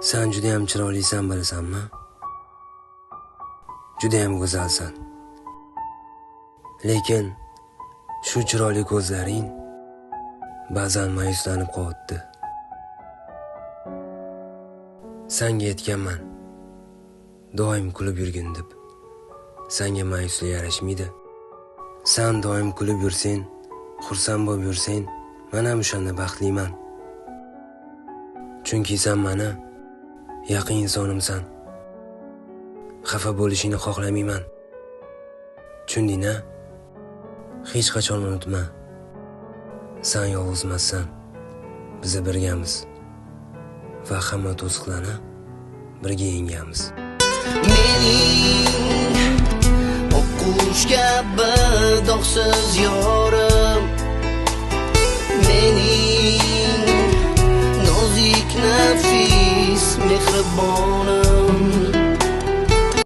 Sen judayam chiroylisan bilasanmi? Judayam go'zalsan. Lekin shu chiroyli ko'zlaring ba'zan ma'yuslanib qo'yadi. Senga aytganman, doim kulib yurgin deb. Senga ma'yuslik yarashmaydi. Sen doim kulib yursang, xursand bo'lib yursang, men ham o'shanda baxtliman. Chunki sen meni yaqin insonimsan. Xafa bo'lishingni xohlamayman. Tushundingmi? Hech qachon unutma. Sen yolg'izmassan. Biz birgamiz. Va hamma to'siqlarni birga yengamiz. Mening o'qush kabi dog'siz yorim, mening nozik nafis mehribonim.